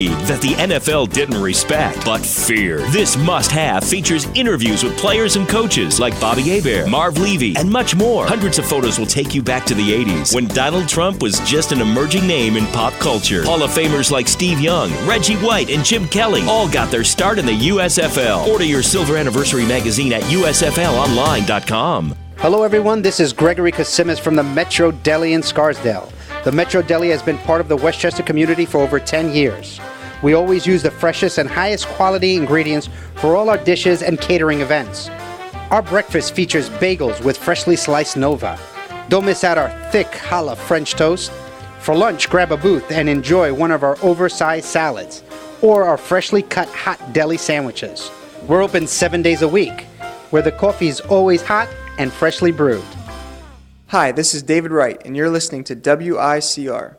that the NFL didn't respect, but feared. This must-have features interviews with players and coaches like Bobby Hebert, Marv Levy, and much more. Hundreds of photos will take you back to the 80s when Donald Trump was just an emerging name in pop culture. Hall of Famers like Steve Young, Reggie White, and Jim Kelly all got their start in the USFL. Order your Silver Anniversary magazine at usflonline.com. Hello everyone, this is Gregory Kasimis from the Metro Deli in Scarsdale. The Metro Deli has been part of the Westchester community for over 10 years. We always use the freshest and highest quality ingredients for all our dishes and catering events. Our breakfast features bagels with freshly sliced Nova. Don't miss out our thick challah French toast. For lunch, grab a booth and enjoy one of our oversized salads or our freshly cut hot deli sandwiches. We're open 7 days a week, where the coffee is always hot and freshly brewed. Hi, this is David Wright, and you're listening to WICR.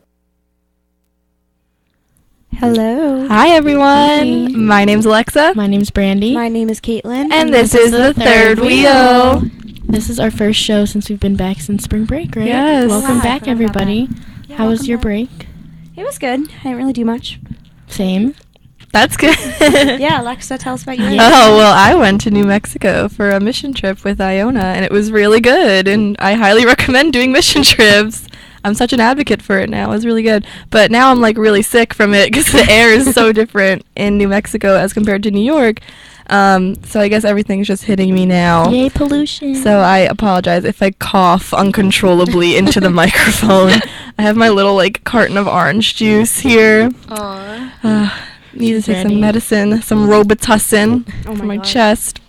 Hello. Hi, everyone. Hi. My name's Alexa. My name's Brandy. My name is Caitlin. And this is the Third Wheel. This is our first show since we've been back since spring break, right? Yes. Welcome back, everybody. Yeah, How was your break? It was good. I didn't really do much. Same. That's good. Yeah, Alexa, tell us about your break. Oh, well, I went to New Mexico for a mission trip with Iona, and it was really good, and I highly recommend doing mission trips. I'm such an advocate for it now. It was really good. But now I'm, like, really sick from it because the air is so different in New Mexico as compared to New York. So I guess everything's just hitting me now. Yay, pollution. So I apologize if I cough uncontrollably into the microphone. I have my little, like, carton of orange juice here. Aww. Need to take some medicine, some Robitussin for my chest.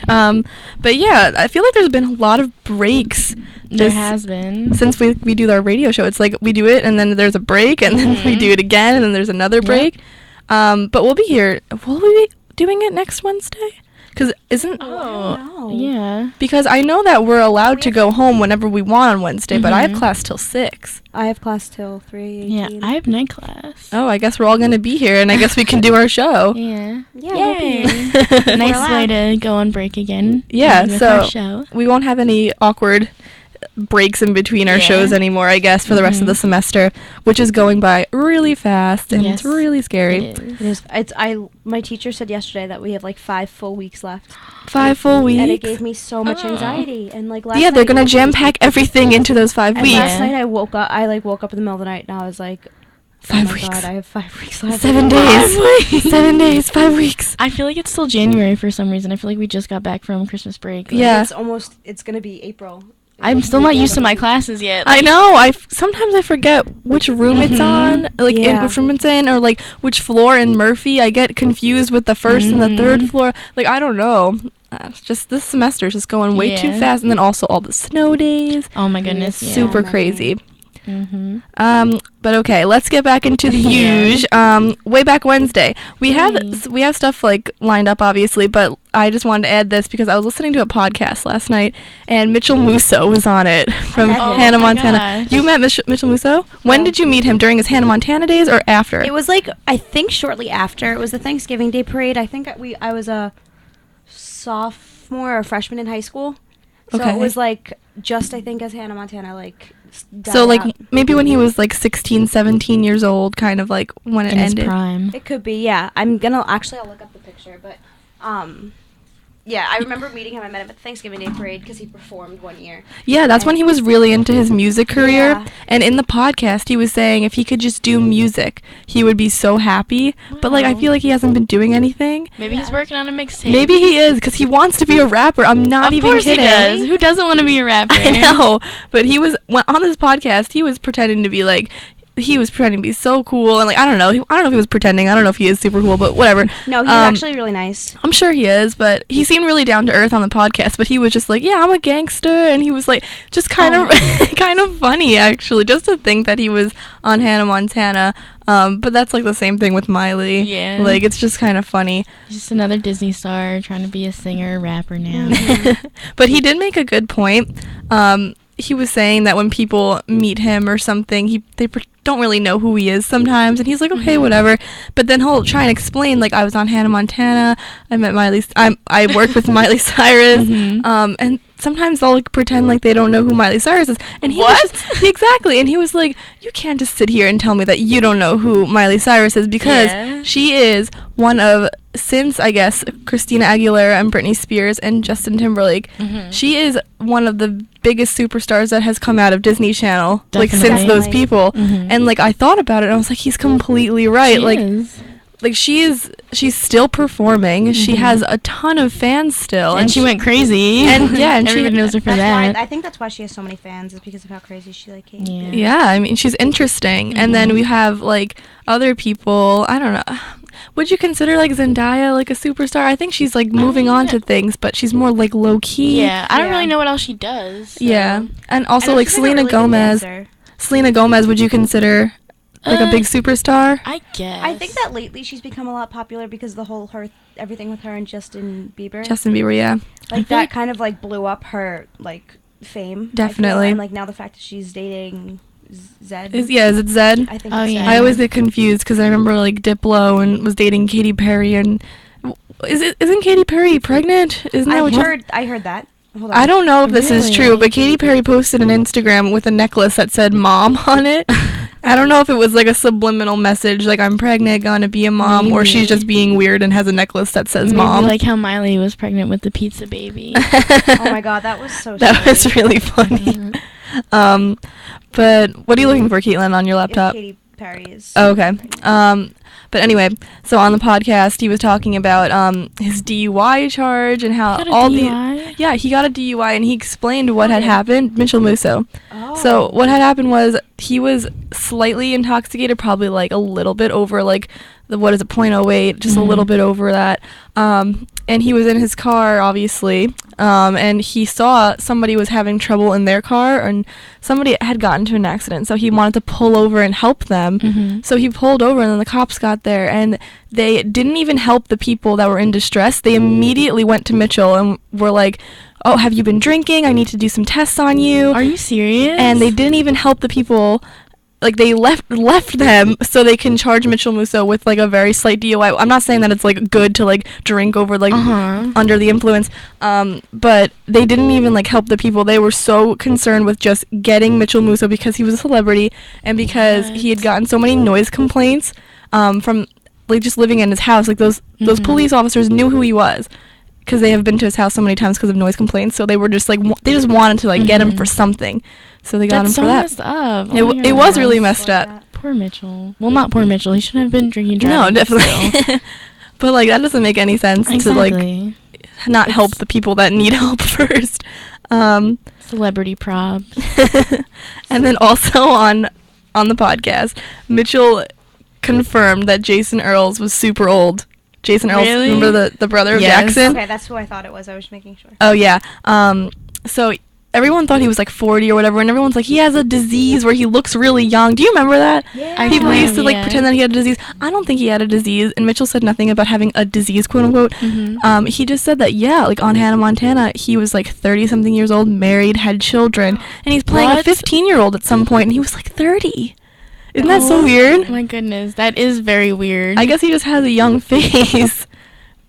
But yeah, I feel like there's been a lot of breaks. There has been. Since we do our radio show. It's like we do it and then there's a break and then we do it again and then there's another break. But we'll be here. Will we be doing it next Wednesday? Because yeah. Because I know that we're allowed to go home whenever we want on Wednesday, but I have class till 6. I have class till 3:18. Yeah, I have night class. Oh, I guess we're all going to be here, and I guess we can do our show. Yeah. Yay. Nice way to go on break again. Yeah, with so our show. We won't have any awkward breaks in between our shows anymore, I guess, for the rest of the semester, which is going by really fast, and it's really scary. It is. My teacher said yesterday that we have like 5 full weeks left. 5 full weeks? And it gave me so much anxiety. And like last night, they're going to jam-pack everything into those 5 weeks. Last night I woke up in the middle of the night, and I was like, 5 weeks. God, I have 5 weeks left. 7 days. 7 days, 5 weeks. I feel like it's still January for some reason. I feel like we just got back from Christmas break. Yeah. It's going to be April. I'm still not used to my classes yet. I know. Sometimes I forget which room it's on, like which room it's in, or like which floor in Murphy. I get confused with the first and the third floor. Like I don't know. Just this semester is just going way too fast, and then also all the snow days. Oh my goodness, super crazy. But okay, let's get back into the huge. Way back Wednesday, we have stuff like lined up, obviously, but I just wanted to add this because I was listening to a podcast last night, and Mitchell Musso was on it from Hannah Montana. Gosh. You met Mitchell Musso? When did you meet him? During his Hannah Montana days or after? It was like I think shortly after. It was the Thanksgiving Day parade. I think I was a sophomore or freshman in high school. So it was like just I think as Hannah Montana like. So like maybe when he was like 16, 17 years old, kind of like when it ended. His prime. It could be, yeah. I'll look up the picture, but yeah, I remember meeting him. I met him at the Thanksgiving Day parade because he performed one year. Yeah, that's when he was really into his music career. Yeah. And in the podcast, he was saying if he could just do music, he would be so happy. Wow. But like, I feel like he hasn't been doing anything. Maybe he's working on a mixtape. Maybe he is, because he wants to be a rapper. I'm not even kidding. Of course he does. Who doesn't want to be a rapper? I know. But on this podcast, he was pretending to be like. He was pretending to be so cool, and like I don't know if he was pretending. I don't know if he is super cool, but whatever. No, he's actually really nice. I'm sure he is, but he seemed really down to earth on the podcast. But he was just like, yeah, I'm a gangster, and he was like, just kind of kind of funny actually, just to think that he was on Hannah Montana. But that's like the same thing with Miley. Yeah, like it's just kind of funny. He's just another Disney star trying to be a singer, rapper now. But he did make a good point. He was saying that when people meet him or something, they don't really know who he is sometimes, and he's like, okay, whatever. But then he'll try and explain, like, I was on Hannah Montana, I met I worked with Miley Cyrus, and sometimes they'll like pretend like they don't know who Miley Cyrus is. And he was just, exactly. And he was like, you can't just sit here and tell me that you don't know who Miley Cyrus is, because she is one of, since I guess Christina Aguilera and Britney Spears and Justin Timberlake, she is one of the biggest superstars that has come out of Disney Channel, like since those people. And like I thought about it and I was like, he's completely right. Like she's still performing. She has a ton of fans still, and she went crazy. And yeah, and everybody knows her for that. I think that's why she has so many fans, is because of how crazy she like came. Yeah, I mean she's interesting. And then we have like other people. I don't know. Would you consider like Zendaya like a superstar? I think she's like moving on to things, but she's more like low key. Yeah, I don't really know what else she does. So. Yeah, and also like Selena Gomez. Selena Gomez, would you consider like a big superstar? I guess. I think that lately she's become a lot popular because the whole everything with her and Justin Bieber. Justin Bieber, yeah. Like that kind of like blew up her like fame. Definitely. And like now the fact that she's dating Zed. Is it Zed? I think. Oh, yeah. I always get confused because I remember like Diplo and was dating Katy Perry, and isn't Katy Perry pregnant? Isn't that what I heard that. Hold on. I don't know if this is true, but Katy Perry posted an Instagram with a necklace that said "mom" on it. I don't know if it was like a subliminal message, like I'm pregnant, gonna be a mom, or she's just being weird and has a necklace that says "mom." Like how Miley was pregnant with the pizza baby. Oh my god, that was so. That was really funny. But what are you looking for, Caitlin, on your laptop? Katy Perry is. Oh, okay. But anyway, so on the podcast, he was talking about his DUI charge and how he got a DUI, and he explained what had happened. Mitchell Musso. Oh. So what had happened was he was slightly intoxicated, probably like a little bit over like the 0.08, just a little bit over that. And he was in his car, obviously, and he saw somebody was having trouble in their car, and somebody had gotten into an accident, so he wanted to pull over and help them. So he pulled over, and then the cops got there, and they didn't even help the people that were in distress. They immediately went to Mitchell and were like, oh, have you been drinking? I need to do some tests on you. Are you serious? And they didn't even help the people. Like, they left them so they can charge Mitchell Musso with, like, a very slight DUI. I'm not saying that it's, like, good to, like, drink over, like, under the influence. But they didn't even, like, help the people. They were so concerned with just getting Mitchell Musso because he was a celebrity and because he had gotten so many noise complaints from, like, just living in his house. Like, those police officers knew who he was because they have been to his house so many times because of noise complaints. So they were just, like, they just wanted to, like, get him for something. So they got him for that. That's so messed up. It was really messed up. Poor Mitchell. Well, not poor Mitchell. He shouldn't have been drinking. No, definitely. But like that doesn't make any sense to like not help the people that need help first. Celebrity props. And then also on the podcast, Mitchell confirmed that Jason Earls was super old. Jason Earls, remember the brother of Jackson? Okay, that's who I thought it was. I was making sure. Oh yeah. So everyone thought he was like 40 or whatever, and everyone's like, he has a disease where he looks really young. Do you remember that? Yeah. People used to like pretend that he had a disease. I don't think he had a disease, and Mitchell said nothing about having a disease, quote unquote. He just said that, like on Hannah Montana, he was like 30-something years old, married, had children, and he's playing a 15-year-old at some point, and he was like 30. Isn't that so weird? Oh my goodness, that is very weird. I guess he just has a young face.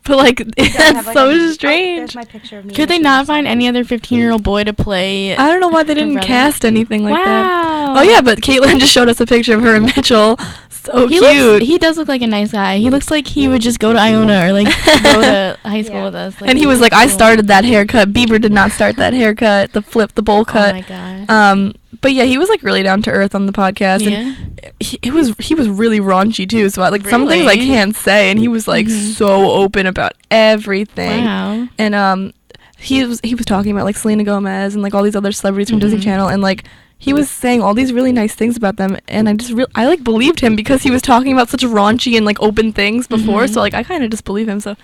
But, like, that's so strange. There's my picture of me. Could they not find any other 15-year-old boy to play? I don't know why they didn't cast anything like that. Oh, yeah, but Caitlin just showed us a picture of her and Mitchell. So cute. He does look like a nice guy. He looks like he would just go to Iona or, like, go to high school with us. Like, and he was like, I started that haircut. Bieber did not start that haircut. The bowl cut. Oh, my God. But yeah, he was like really down to earth on the podcast, and he was really raunchy too. So like some things I can't say, and he was like so open about everything. Wow. And he was talking about like Selena Gomez and like all these other celebrities from Disney Channel, and like he was saying all these really nice things about them, and I like believed him because he was talking about such raunchy and like open things before. So like I kind of just believe him. So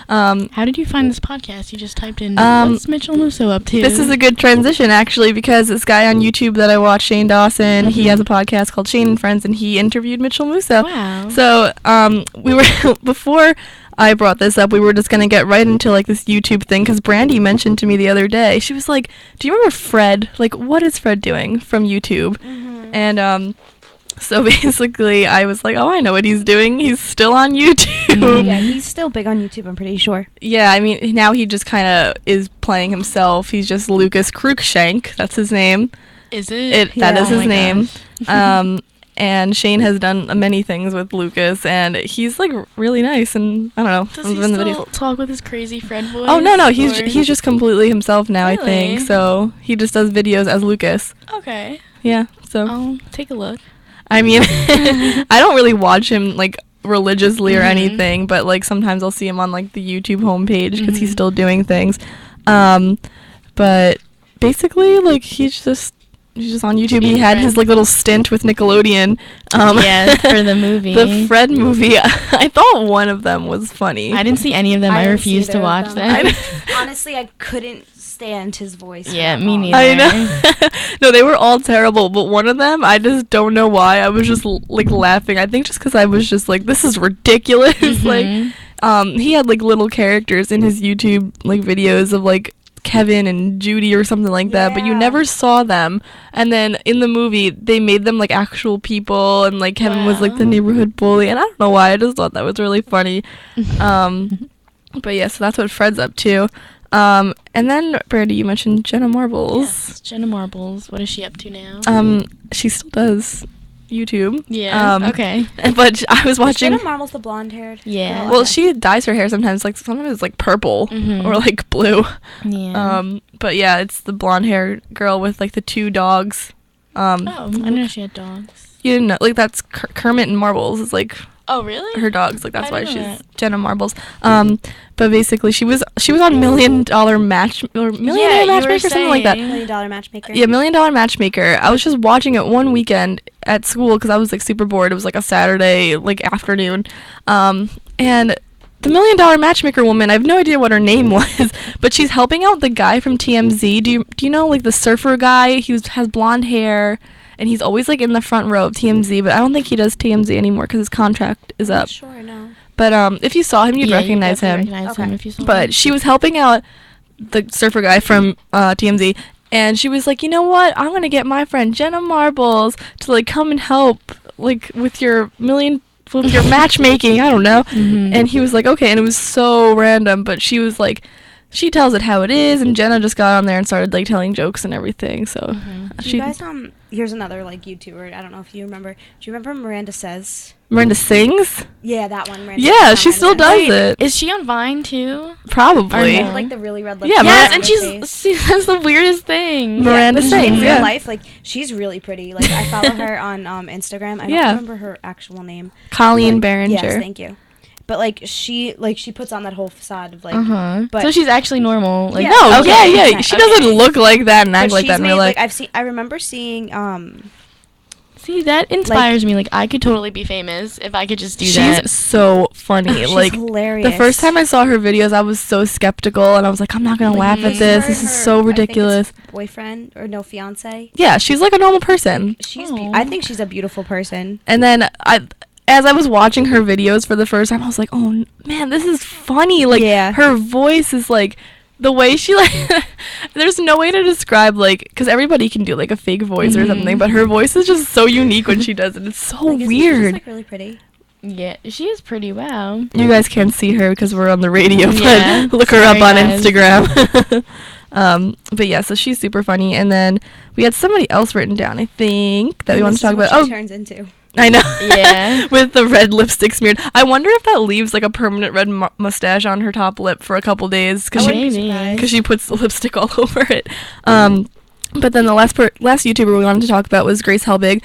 how did you find this podcast? You just typed in what's Mitchell Musso up to? This is a good transition actually, because this guy on YouTube that I watch, Shane Dawson, he has a podcast called Shane and Friends, and he interviewed Mitchell Musso. Wow. So we were before I brought this up, we were just gonna get right into like this YouTube thing, because Brandy mentioned to me the other day, she was like, do you remember Fred? Like, what is Fred doing from YouTube? And so basically I was like, oh, I know what he's doing. He's still on YouTube. YouTube. Yeah, he's still big on YouTube, I'm pretty sure. Yeah, I mean, now he just kind of is playing himself. He's just Lucas Cruikshank. That's his name. Is it? That Yeah. is Oh his my name. gosh. And Shane has done many things with Lucas, and he's like really nice. And I don't know. Does I've he been in the still talk with his crazy friend voice? Oh no, or- he's just completely himself now. I think Really? so. He just does videos as Lucas. Okay. Yeah. So I'll take a look. I mean, I don't really watch him like religiously or anything, but like sometimes I'll see him on like the YouTube homepage because he's still doing things. But basically, like he's just on YouTube. He had his like little stint with Nickelodeon. Yeah, for the movie. The Fred movie. I thought one of them was funny. I didn't see any of them. I didn't refused see to either of watch them. them. Honestly, I couldn't stand his voice. Yeah, at me all. neither. I know. No, they were all terrible, but one of them, I just don't know why. I was just like laughing. I think just because I was just like, this is ridiculous. Like, he had like little characters in his YouTube like videos of like Kevin and Judy or something like that, but you Yeah. never saw them. And then in the movie, they made them like actual people, and like Kevin was like the Wow. neighborhood bully, and I don't know why. I just thought that was really funny. But yeah, so that's what Fred's up to. And then Brandy, you mentioned Jenna Marbles. Yes, Jenna Marbles. What is she up to now? She still does YouTube. Yeah. Okay. But I was Is watching. Jenna Marbles the blonde-haired? Yeah. girl? Well, Okay. she dyes her hair sometimes. Like sometimes it's like purple Mhm. or like blue. Yeah. But yeah, it's the blonde hair girl with like the two dogs. Oh, I didn't know she had dogs. You didn't know, like that's Kermit and Marbles is like Oh, really? her dogs. Like that's I why didn't she's know that. Jenna Marbles. But basically she was on $1 Million Match or Million Yeah, Dollar you were Matchmaker or something like that. saying. $1 Million Matchmaker. Yeah, $1 Million Matchmaker. I was just watching it one weekend at school because I was like super bored. It was like a Saturday like afternoon, and the $1 Million Matchmaker woman. I have no idea what her name was, but she's helping out the guy from TMZ. Do you know like the surfer guy? Has blonde hair, and he's always like in the front row of TMZ. But I don't think he does TMZ anymore because his contract is up. Sure, no. But if you saw him, you'd Yeah, recognize him. Recognize him Okay. if you saw him. But she was helping out the surfer guy from TMZ, and she was like, you know what? I'm gonna get my friend Jenna Marbles to like come and help like with your matchmaking. I don't know. And he was like, okay. And it was so random, but she was like, she tells it how it is, and Jenna just got on there and started like telling jokes and everything. So Do you guys, here's another like YouTuber. I don't know if you remember. Do you remember Miranda Says? Miranda sings. Yeah, that one. Miranda Yeah, Says she on still Miranda does Says. it. Is she on Vine too? Probably. Or no? Like the really red Yeah, lipstick. Yes, Miranda- and that's the weirdest thing. Miranda in sings. real Yeah. life, like she's really pretty. Like I follow her on Instagram. I don't Yeah. remember her actual name. Colleen But- Barringer. Yes, thank you. But like she puts on that whole facade of like. But So she's actually normal. Like Yeah. No, okay. yeah. She doesn't look like that and act but like she's that in made, real life. like I remember seeing See, that inspires me. Like, I could totally be famous if I could just do She's that. so funny. she's like hilarious. the first time I saw her videos, I was so skeptical, and I was like, I'm not gonna laugh at this. This is so ridiculous. Boyfriend or no fiance. Yeah, she's like a normal person. She's. Aw. I think she's a beautiful person. And then as I was watching her videos for the first time, I was like, oh man, this is funny. Like Yeah. her voice is like. The way she like, there's no way to describe like, because everybody can do like a fake voice or something, but her voice is just so unique when she does it. It's so Like, isn't she weird. just, like really pretty. Yeah, she is pretty. Wow. You guys can't see her because we're on the radio, but Yeah, look her up sorry, on guys. Instagram. But yeah, so she's super funny. And then we had somebody else written down, I think, that we want to talk about. What Oh, she turns into. I know. Yeah. With the red lipstick smeared. I wonder if that leaves like a permanent red mustache on her top lip for a couple days because I wouldn't be she, surprised. cause she puts the lipstick all over it. But then the last YouTuber we wanted to talk about was Grace Helbig,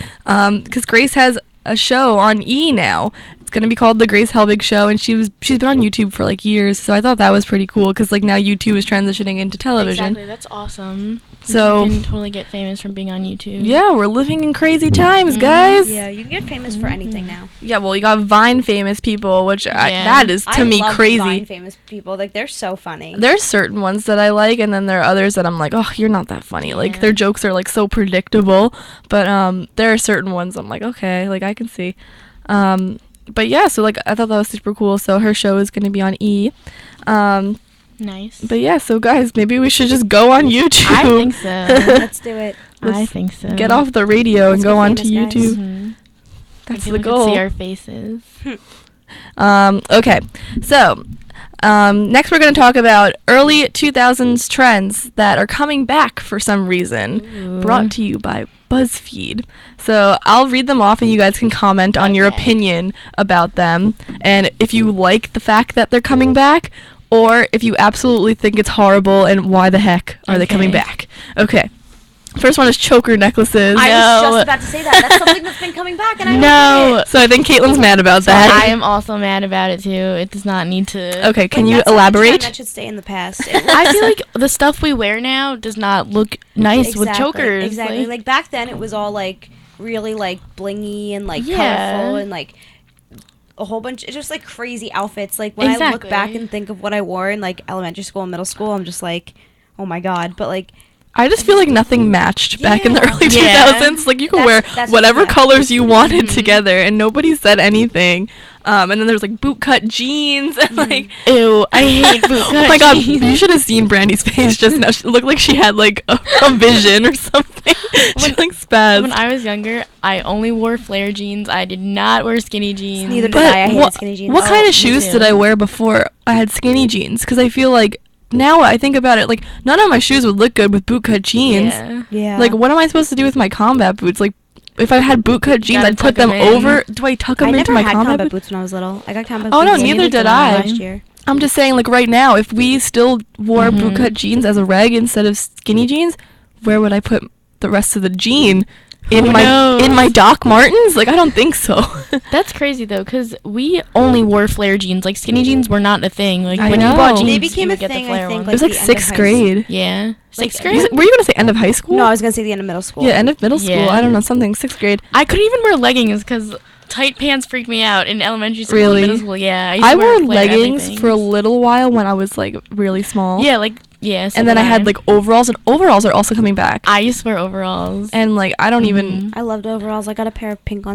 because Grace has a show on E now. It's gonna be called The Grace Helbig Show, and she's been on YouTube for like years. So I thought that was pretty cool because like now YouTube is transitioning into television. Exactly. That's awesome. So- you can totally get famous from being on YouTube. Yeah, we're living in crazy times, guys. Yeah, you can get famous for anything now. Yeah, well, you got Vine famous people, which Yeah. that is to I me love crazy. Vine famous people. Like they're so funny. There's certain ones that I like, and then there are others that I'm like, oh, you're not that funny. Like Yeah. their jokes are like so predictable, but there are certain ones I'm like, okay, like I can see. But yeah, so like I thought that was super cool. So her show is gonna be on E. Nice. But yeah, so guys, maybe we should just go on YouTube. I think so. Let's do it. I Let's think so. Get off the radio Let's and go get on to famous, guys. YouTube. Mhm. That's Maybe the we could goal. see our faces. Okay, so next we're going to talk about early 2000s trends that are coming back for some reason, brought to you by BuzzFeed. So I'll read them off and you guys can comment on your opinion about them, and if you like the fact that they're coming back, or if you absolutely think it's horrible and why the heck are they coming back. Okay. First one is choker necklaces. I was just about to say that. That's something that's been coming back, and I don't like it. So I think Caitlin's mad about that. I am also mad about it too. It does not need to. Okay, can Like, you that's like a trend elaborate? that should stay in the past. I feel like the stuff we wear now does not look nice with chokers. Exactly. Like back then, it was all like really like blingy and like Yeah. colorful and like a whole bunch. It's just like crazy outfits. Like when I look Exactly. back and think of what I wore in like elementary school and middle school, I'm just like, oh my god. But like. I just feel like nothing matched back in the early Yeah. 2000s. Like you could That's wear whatever exactly. colors you wanted together, and nobody said anything. And then there's like bootcut jeans and like. Ew, I hate bootcut Oh my god, jeans. you should have seen Brandy's face just now. She looked like she had like a vision or something. She like spazzed. When I was younger, I only wore flare jeans. I did not wear skinny jeans. Neither did But I hated what, skinny jeans. what kind Oh, of shoes me did too. I wear before I had skinny jeans? Because I feel like now I think about it, like none of my shoes would look good with bootcut jeans. Yeah. Yeah. Like what am I supposed to do with my combat boots? Like if I had bootcut jeans, Gotta I'd put tuck 'em them in. over. Do I tuck them I into never my had combat boots? boots when I was little. I got combat Oh, boots. no, neither did I. Last year. I'm just saying, like right now, if we still wore bootcut jeans as a reg instead of skinny jeans, where would I put the rest of the jean? In Who my knows? Doc Martens? Like I don't think so. That's crazy though, because we only wore flare jeans. Like skinny jeans were not a thing. Like I when know. you bought jeans, They became you a would get the thing, I flare think, ones. It was like the end of 6th high grade. Yeah, Like, sixth Were grade. you gonna say end of high school? No, I was gonna say the end of middle school. Yeah, end of middle school. Yeah. I don't know, something 6th grade. I couldn't even wear leggings because tight pants freaked me out in elementary school. Really? And middle school, yeah. used I to wear wore flare leggings everything. for a little while when I was like really small. Yeah, like yeah. so And then did I had like overalls, and overalls are also coming back. I used to wear overalls. And like I don't even. I loved overalls. I got a pair of pink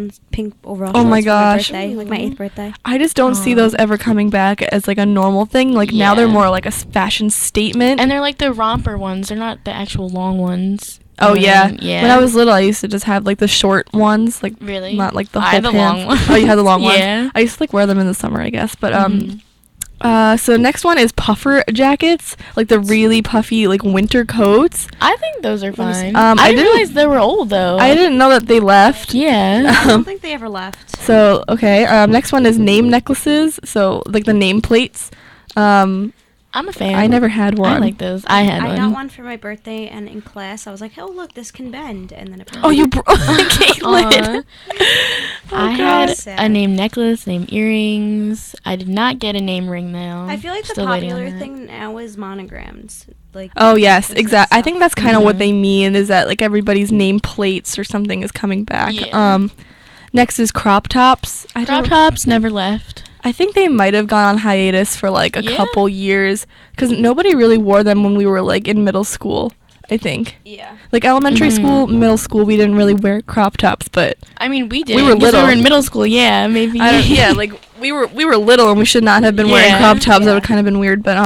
overalls. Oh my shorts gosh. For my birthday, like my 8th birthday. I just don't see those ever coming back as like a normal thing. Like now they're Yeah. more like a fashion statement. And they're like the romper ones. They're not the actual long ones. Oh yeah. Yeah. When I was little, I used to just have like the short ones, like Really? not like the I whole had the pants. long ones. Oh, you had the long Yeah. ones. I used to like wear them in the summer, I guess. But Mhm. so next one is puffer jackets, like the really puffy like winter coats. I think those are fine. I I didn't didn't- realize they were old though. I didn't know that they left. Yeah. I don't think they ever left. So okay, next one is name necklaces. So like the name plates. I'm a fan. I never had one. I like those. I had I one. got one for my birthday, and in class, I was like, "Oh, look, this can bend," and then it. Oh, you broke Caitlin. I God. had Sad. a name necklace, name earrings. I did not get a name ring though. I feel like the Still waiting on popular that. thing now is monograms. Like. Oh yes, business exactly. I stuff. think that's kind of what Mhm. they mean, is that like everybody's name plates or something is coming back. Yeah. Next is crop tops. Crop tops never left. I think they might have gone on hiatus for like a Yeah. couple years because nobody really wore them when we were like in middle school. I think Yeah. like elementary Mhm. school, middle school, we didn't really wear crop tops, but I mean, we did. We were little. We were in middle school. Yeah, maybe. I don't, yeah, like we were little and we should not have been wearing Yeah. crop tops. That Yeah. would kind of been weird, but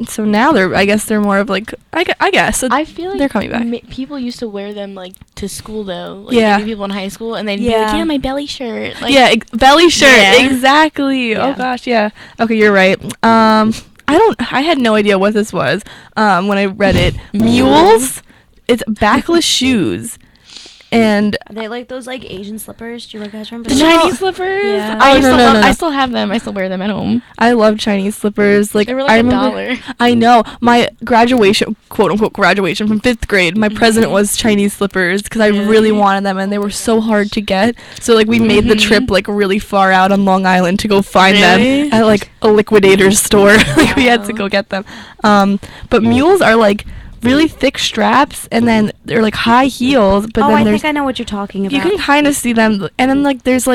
so now I guess they're more of like I guess I feel like they're coming back. People used to wear them like to school though. Like, Yeah. maybe people in high school, and they'd be like, Yeah. "Yeah, my belly shirt." Like, yeah, belly shirt, Yeah. exactly. Oh Yeah. gosh, yeah. Okay, you're right. I had no idea what this was when I read it. Mules, it's backless shoes, and Are they like those like Asian slippers? Do you guys remember? the those? Chinese slippers. Yeah. I Oh, used no, to no, love. no, no. I still have them. I still wear them at home. I love Chinese slippers. Like They were I like remember, $1. I know my graduation, quote unquote graduation from 5th grade. My present was Chinese slippers because I really wanted them, and they were so hard to get. So like we made the trip like really far out on Long Island to go find Really? them at like a liquidator's store. Like we had to go get them. But mules are like really thick straps, and then they're like high heels. But Oh, then I there's think I know what you're talking about. you can kind of see them, and then like there's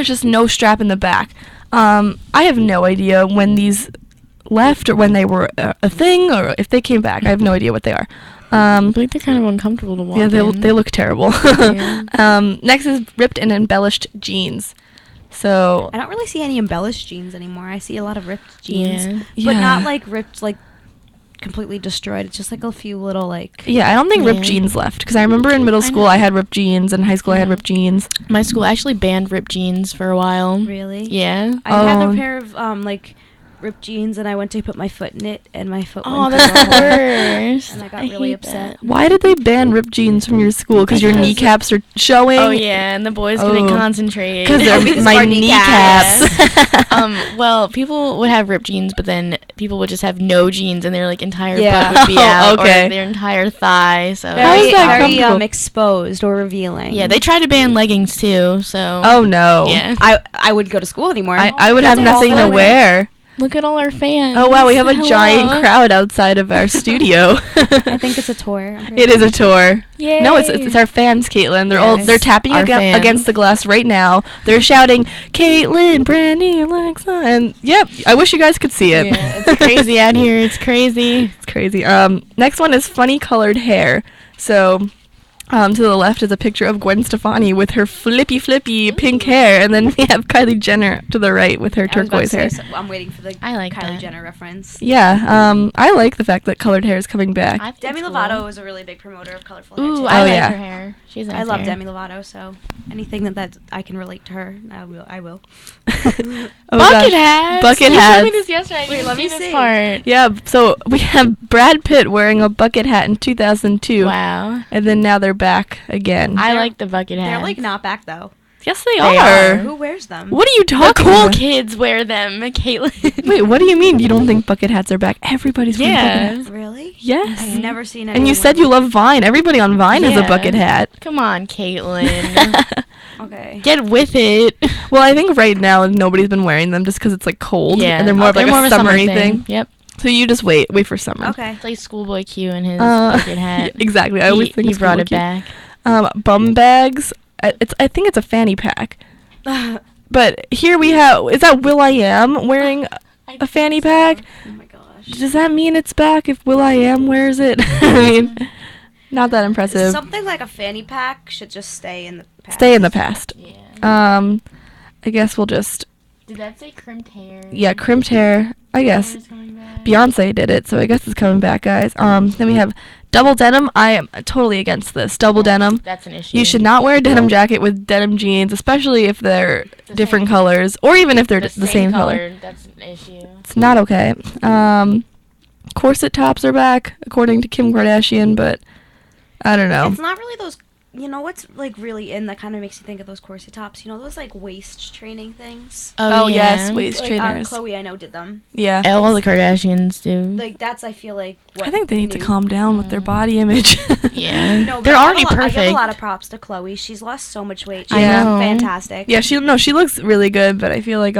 just no strap in the back. I have no idea when these left or when they were a thing or if they came back. I have no idea what they are. I think they're kind of uncomfortable to walk Yeah, in. they look terrible. Yeah. Next is ripped and embellished jeans. So I don't really see any embellished jeans anymore. I see a lot of ripped jeans, Yeah. but Yeah. not like ripped like completely destroyed. It's just like a few little like. Yeah, I don't think ripped Yeah. jeans left because I remember in middle school I had ripped jeans, and in high school I had ripped jeans. My school actually banned ripped jeans for a while. Really? Yeah. I had Oh. a pair of like ripped jeans, and I went to put my foot in it, and my foot. Oh, went that's through the a hole, worst. And I got really hate upset. that. Why did they ban ripped jeans from your school? Because your Because- kneecaps are showing? Oh yeah, and the boys couldn't Oh. concentrate. Because they're Because of my our kneecaps. Well, people would have ripped jeans, but then people would just have no jeans, and their like entire Yeah. butt would be Oh, out, okay. or their entire thigh. So How Very, is that very comfortable? exposed or revealing. yeah, they tried to ban leggings too. So Oh no. yeah. I wouldn't go to school anymore. I would have That's nothing to awful. wear. Look at all our fans. Oh wow, we have a Hello. giant crowd outside of our studio. I think it's a tour. I'm pretty It is a sure. tour. Yay. No, it's our fans, Caitlin. They're tapping Our fans. against the glass right now. They're shouting, Caitlin, Brandy, Alexa, and yep, I wish you guys could see it. Yeah, it's crazy out here. It's crazy. It's crazy. Next one is funny colored hair. So, to the left is a picture of Gwen Stefani with her flippy pink hair, and then we have Kylie Jenner to the right with her I was about to turquoise say, hair. so I'm waiting for the I like Kylie that. Jenner reference. Yeah, I like the fact that colored hair is coming back. I think Demi it's Lovato cool. is a really big promoter of colorful hair. Ooh, too. I Oh, like yeah. her hair. She's nice I love hair. Demi Lovato, so anything that I can relate to her, I will. Oh, Bucket gosh. hats. Bucket you hats. showed me this yesterday. I Wait, didn't let see me this see. part. Yeah, so we have Brad Pitt wearing a bucket hat in 2002. Wow. And then now they're back again. I like the bucket hats. They're like not back though. yes, they They are. are. Who wears them? What are you The talking cool about? kids wear them, Caitlin. Wait, what do you mean you don't think bucket hats are back? Everybody's wearing bucket Yeah. hats. Really? Yes. I've never seen it. And you said you love Vine. Everybody on Vine has a Yeah. bucket hat. Come on, Caitlin. Okay. Get with it. Well, I think right now nobody's been wearing them just because it's like cold. Yeah. And they're more of like a summer summery thing. Yep. So you just wait for summer. Okay. It's like Schoolboy Q and his Uh, bucket hat. Exactly. I always think he it's brought cool it cute. back. Bum bags. I think it's a fanny pack. But here we have, is that Will.i.am wearing a fanny pack? Oh my gosh. Does that mean it's back if Will.i.am wears it? I mean, not that impressive. Something like a fanny pack should just stay in the past. Stay in the past. Yeah. I guess we'll just, Did that say crimped hair? yeah, crimped hair. I guess Hair's coming back? Beyonce did it, so I guess it's coming back, guys. Then we have double denim. I am totally against this. Double denim. That's an issue. You should not wear a denim jacket with denim jeans, especially if they're The different same- colors, or even if they're the same color. color. That's an issue. It's not okay. Corset tops are back, according to Kim Kardashian, but I don't know. It's not really those. You know what's like really in that kind of makes you think of those corset tops? You know those like waist training things? Oh, yeah. yes, waist Like trainers. Chloe, I know did them. Yeah. All the Kardashians do. Like that's I feel like. What I think they need to new- calm down with their body image. Yeah. No, but They're I give already a lot- I give perfect. a lot of props to Chloe. She's lost so much weight. I She's know. fantastic. Yeah, she looks really good, but I feel like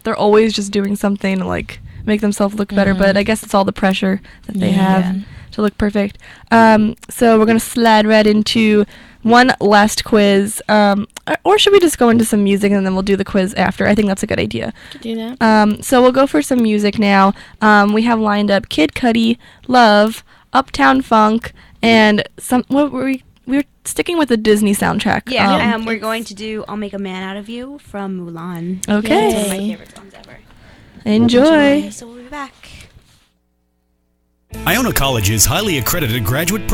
they're always just doing something to like make themselves look better. But I guess it's all the pressure that they have to look perfect. So we're gonna slide right into one last quiz. Or should we just go into some music and then we'll do the quiz after? I think that's a good idea. Could do that. So we'll go for some music now. We have lined up Kid Cudi, Love, Uptown Funk, and some. What were we? We were sticking with the Disney soundtrack. Yeah, we're going to do "I'll Make a Man Out of You" from Mulan. It's one of my Okay. Yay. favorite songs ever. Enjoy. So we'll be back. Iona College's highly accredited graduate program